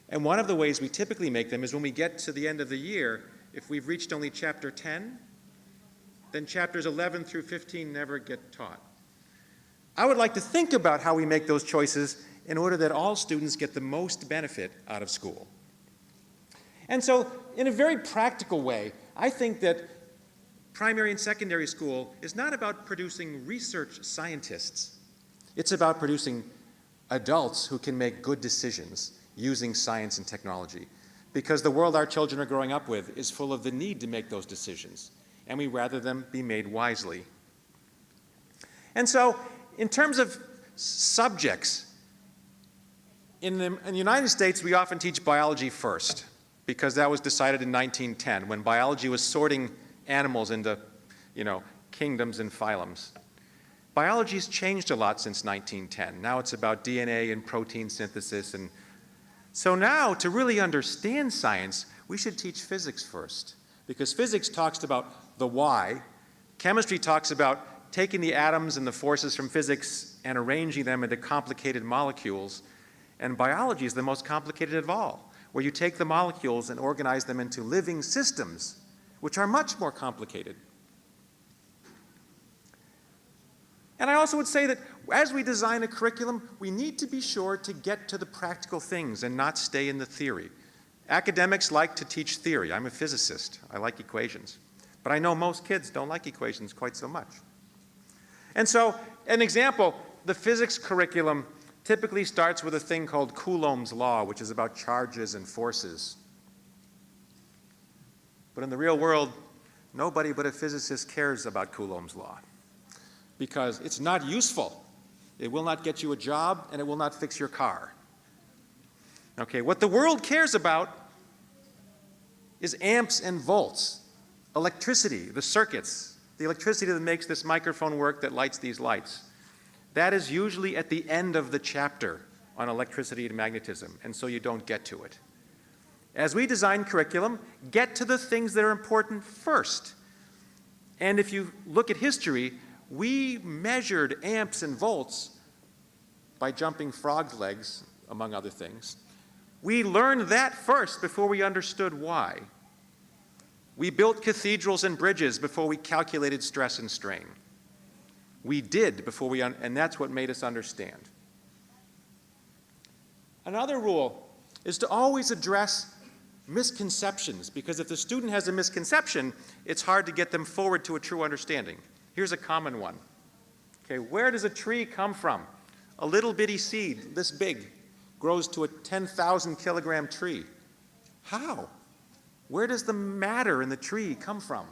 And one of the ways we typically make them is when we get to the end of the year, if we've reached only chapter 10, then chapters 11 through 15 never get taught. I would like to think about how we make those choices in order that all students get the most benefit out of school. And so, in a very practical way, I think that primary and secondary school is not about producing research scientists. It's about producing adults who can make good decisions using science and technology. Because the world our children are growing up with is full of the need to make those decisions, and we rather them be made wisely. And so, in terms of subjects, in the United States, we often teach biology first, because that was decided in 1910, when biology was sorting animals into, kingdoms and phylums. Biology's changed a lot since 1910. Now it's about DNA and protein synthesis. And so now, to really understand science, we should teach physics first, because physics talks about the why. Chemistry talks about taking the atoms and the forces from physics and arranging them into complicated molecules. And biology is the most complicated of all, where you take the molecules and organize them into living systems, which are much more complicated. And I also would say that as we design a curriculum, we need to be sure to get to the practical things and not stay in the theory. Academics like to teach theory. I'm a physicist. I like equations. But I know most kids don't like equations quite so much. And so, an example, the physics curriculum typically starts with a thing called Coulomb's law, which is about charges and forces. But in the real world, nobody but a physicist cares about Coulomb's law, because it's not useful. It will not get you a job, and it will not fix your car. Okay, what the world cares about is amps and volts, electricity, the circuits, the electricity that makes this microphone work, that lights these lights. That is usually at the end of the chapter on electricity and magnetism, and so you don't get to it. As we design curriculum, get to the things that are important first. And if you look at history, we measured amps and volts by jumping frog legs, among other things. We learned that first before we understood why. We built cathedrals and bridges before we calculated stress and strain. We did before and that's what made us understand. Another rule is to always address misconceptions, because if the student has a misconception, it's hard to get them forward to a true understanding. Here's a common one. Okay, where does a tree come from? A little bitty seed, this big, grows to a 10,000 kilogram tree. How? Where does the matter in the tree come from?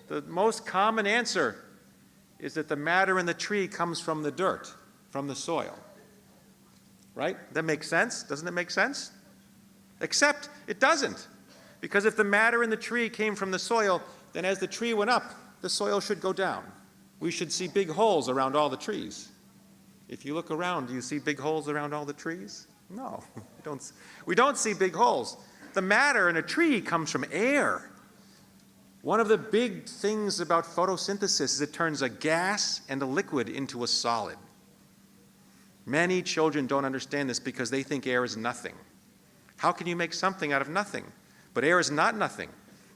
The most common answer is that the matter in the tree comes from the dirt, from the soil. Right? That makes sense? Doesn't it make sense? Except it doesn't. Because if the matter in the tree came from the soil, then as the tree went up, the soil should go down. We should see big holes around all the trees. If you look around, do you see big holes around all the trees? No, we don't see big holes. The matter in a tree comes from air. One of the big things about photosynthesis is it turns a gas and a liquid into a solid. Many children don't understand this because they think air is nothing. How can you make something out of nothing? But air is not nothing.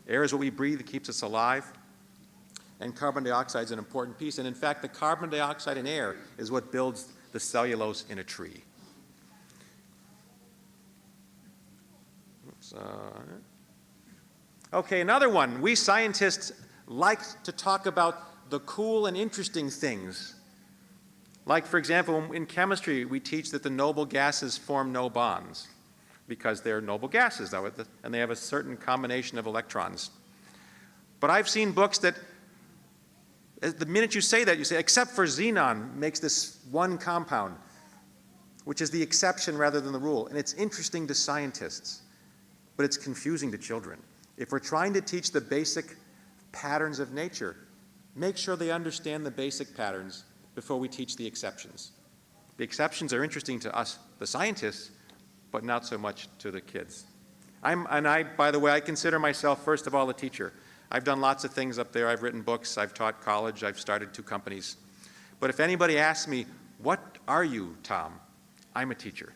Air is what we breathe, it keeps us alive. And carbon dioxide is an important piece. And in fact, the carbon dioxide in air is what builds the cellulose in a tree. Oops, okay, another one. We scientists like to talk about the cool and interesting things. Like, for example, in chemistry, we teach that the noble gases form no bonds because they're noble gases, and they have a certain combination of electrons. But I've seen books that, the minute you say that, you say, except for xenon makes this one compound, which is the exception rather than the rule. And it's interesting to scientists, but it's confusing to children. If we're trying to teach the basic patterns of nature, make sure they understand the basic patterns before we teach the exceptions. The exceptions are interesting to us, the scientists, but not so much to the kids. By the way, I consider myself, first of all, a teacher. I've done lots of things up there. I've written books, I've taught college, I've started 2 companies. But if anybody asks me, what are you, Tom? I'm a teacher.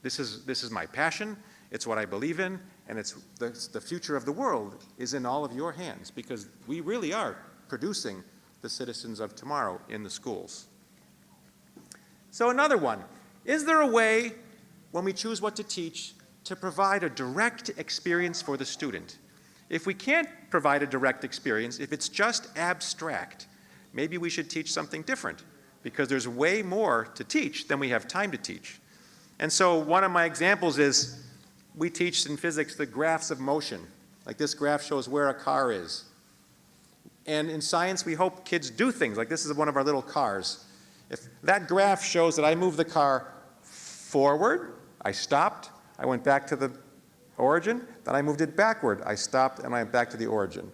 This is my passion, it's what I believe in, and it's the future of the world is in all of your hands, because we really are producing the citizens of tomorrow in the schools. So another one, is there a way, when we choose what to teach, to provide a direct experience for the student? If we can't provide a direct experience, if it's just abstract, maybe we should teach something different, because there's way more to teach than we have time to teach. And so one of my examples is, we teach in physics the graphs of motion. Like this graph shows where a car is. And in science, we hope kids do things, like this is one of our little cars. If that graph shows that I moved the car forward, I stopped, I went back to the origin, then I moved it backward, I stopped, and I went back to the origin.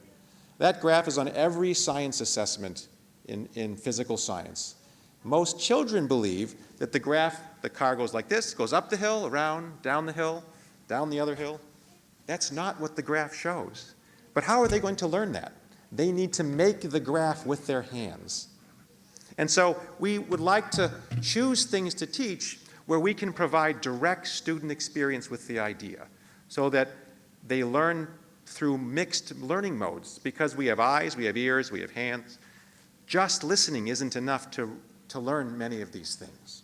That graph is on every science assessment in physical science. Most children believe that the graph, the car goes like this, goes up the hill, around, down the hill, down the other hill. That's not what the graph shows. But how are they going to learn that? They need to make the graph with their hands. And so we would like to choose things to teach where we can provide direct student experience with the idea, so that they learn through mixed learning modes, because we have eyes, we have ears, we have hands. Just listening isn't enough to learn many of these things.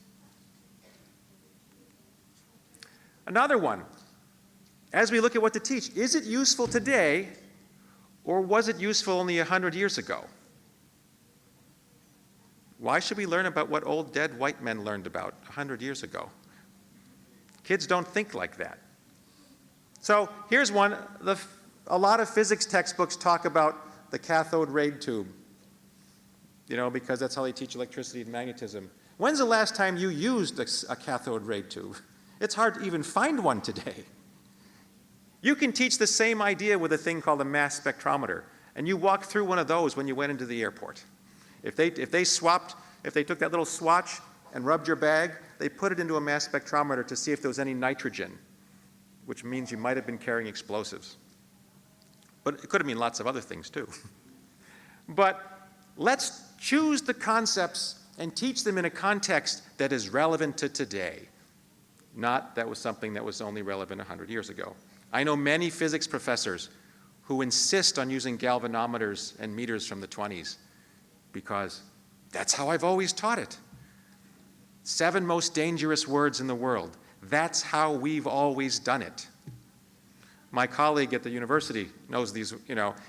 Another one, as we look at what to teach, is it useful today, or was it useful only 100 years ago? Why should we learn about what old dead white men learned about 100 years ago? Kids don't think like that. So here's one. A lot of physics textbooks talk about the cathode ray tube, because that's how they teach electricity and magnetism. When's the last time you used a cathode ray tube? It's hard to even find one today. You can teach the same idea with a thing called a mass spectrometer, and you walked through one of those when you went into the airport. If they took that little swatch and rubbed your bag, they put it into a mass spectrometer to see if there was any nitrogen, which means you might have been carrying explosives. But it could have meant lots of other things too. But let's choose the concepts and teach them in a context that is relevant to today, not that was something that was only relevant 100 years ago. I know many physics professors who insist on using galvanometers and meters from the 20s, because that's how I've always taught it. 7 most dangerous words in the world. That's how we've always done it. My colleague at the university knows these,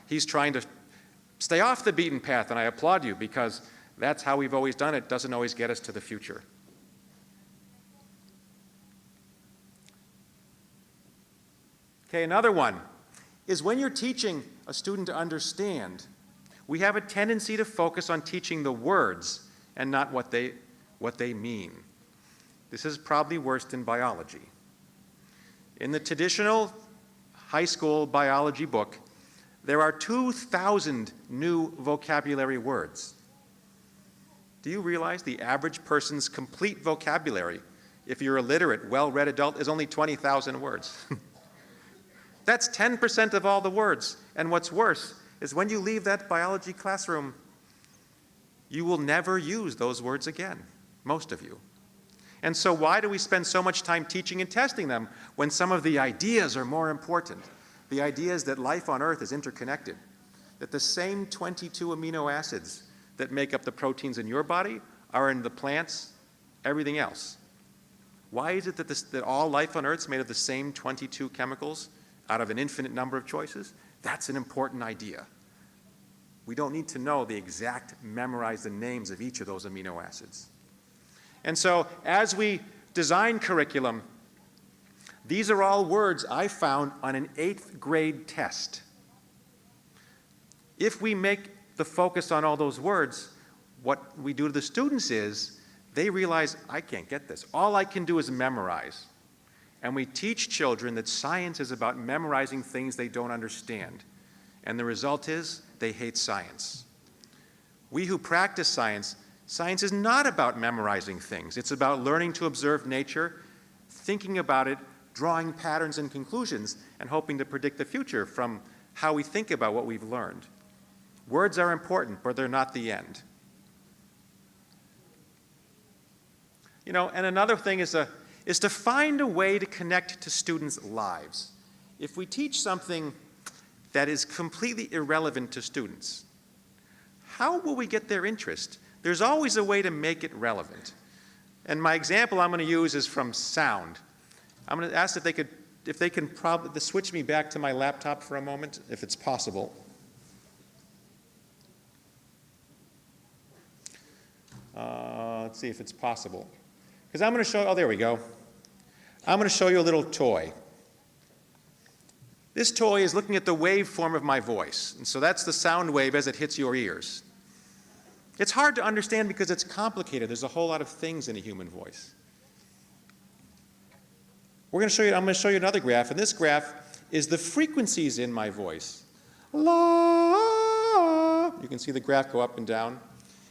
he's trying to stay off the beaten path, and I applaud you, because that's how we've always done it. Doesn't always get us to the future. Okay, another one is when you're teaching a student to understand, we have a tendency to focus on teaching the words and not what they mean. This is probably worst in biology. In the traditional high school biology book, there are 2,000 new vocabulary words. Do you realize the average person's complete vocabulary, if you're a literate, well-read adult, is only 20,000 words? That's 10% of all the words. And what's worse is when you leave that biology classroom, you will never use those words again, most of you. And so why do we spend so much time teaching and testing them when some of the ideas are more important? The ideas that life on Earth is interconnected, that the same 22 amino acids that make up the proteins in your body are in the plants, everything else. Why is it that all life on Earth is made of the same 22 chemicals out of an infinite number of choices? That's an important idea. We don't need to know the exact, memorize the names of each of those amino acids. And so as we design curriculum, these are all words I found on an 8th grade test. If we make the focus on all those words, what we do to the students is they realize, I can't get this. All I can do is memorize. And we teach children that science is about memorizing things they don't understand. And the result is they hate science. We who practice science is not about memorizing things. It's about learning to observe nature, thinking about it, drawing patterns and conclusions, and hoping to predict the future from how we think about what we've learned. Words are important, but they're not the end. And another thing is is to find a way to connect to students' lives. If we teach something that is completely irrelevant to students, how will we get their interest? There's always a way to make it relevant. And my example I'm going to use is from sound. I'm going to ask if they can probably switch me back to my laptop for a moment, if it's possible. Let's see if it's possible. Because I'm going to show, oh, there we go. I'm going to show you a little toy. This toy is looking at the waveform of my voice. And so that's the sound wave as it hits your ears. It's hard to understand because it's complicated. There's a whole lot of things in a human voice. I'm going to show you another graph, and this graph is the frequencies in my voice. La. You can see the graph go up and down.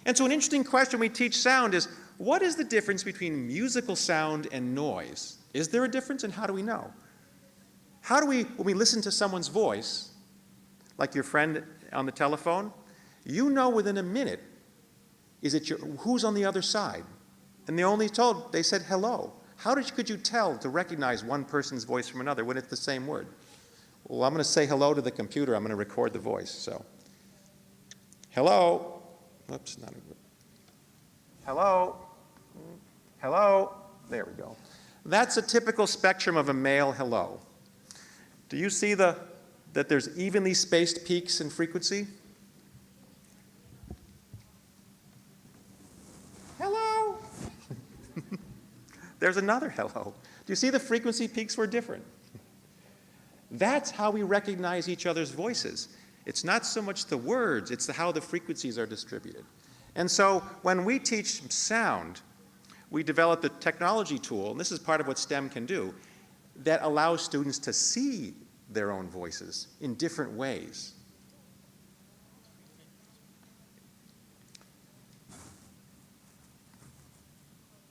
And so an interesting question we teach sound is, what is the difference between musical sound and noise? Is there a difference, and how do we know? How do we, when we listen to someone's voice, like your friend on the telephone, you know within a minute, who's on the other side? And they said hello. How could you tell to recognize one person's voice from another when it's the same word? Well, I'm going to say hello to the computer. I'm going to record the voice. So, hello. Oops, not a good. Hello. Hello. There we go. That's a typical spectrum of a male hello. Do you see that there's evenly spaced peaks in frequency? Hello. There's another hello. Do you see the frequency peaks were different? That's how we recognize each other's voices. It's not so much the words, it's how the frequencies are distributed. And so when we teach sound, we develop the technology tool, and this is part of what STEM can do, that allows students to see their own voices in different ways.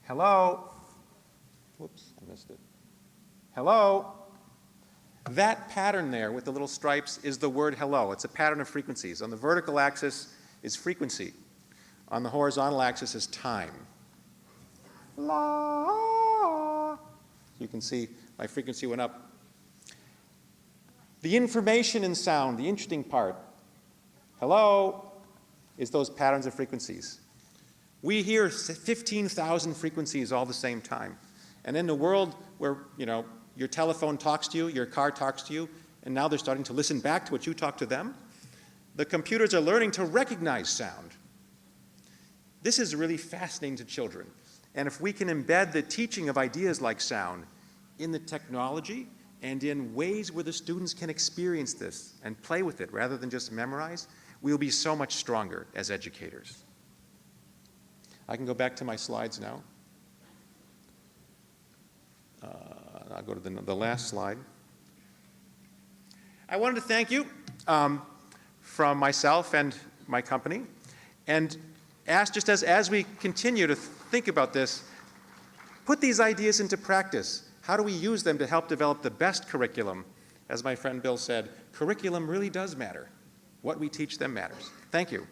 Hello. Whoops, I missed it. Hello. That pattern there with the little stripes is the word hello. It's a pattern of frequencies. On the vertical axis is frequency. On the horizontal axis is time. La. You can see my frequency went up. The information in sound, the interesting part, hello, is those patterns of frequencies. We hear 15,000 frequencies all the same time. And in the world where, your telephone talks to you, your car talks to you, and now they're starting to listen back to what you talk to them, the computers are learning to recognize sound. This is really fascinating to children. And if we can embed the teaching of ideas like sound in the technology and in ways where the students can experience this and play with it rather than just memorize, we'll be so much stronger as educators. I can go back to my slides now. I'll go to the last slide. I wanted to thank you from myself and my company, and ask just as we continue to think about this, put these ideas into practice. How do we use them to help develop the best curriculum? As my friend Bill said, curriculum really does matter. What we teach them matters. Thank you.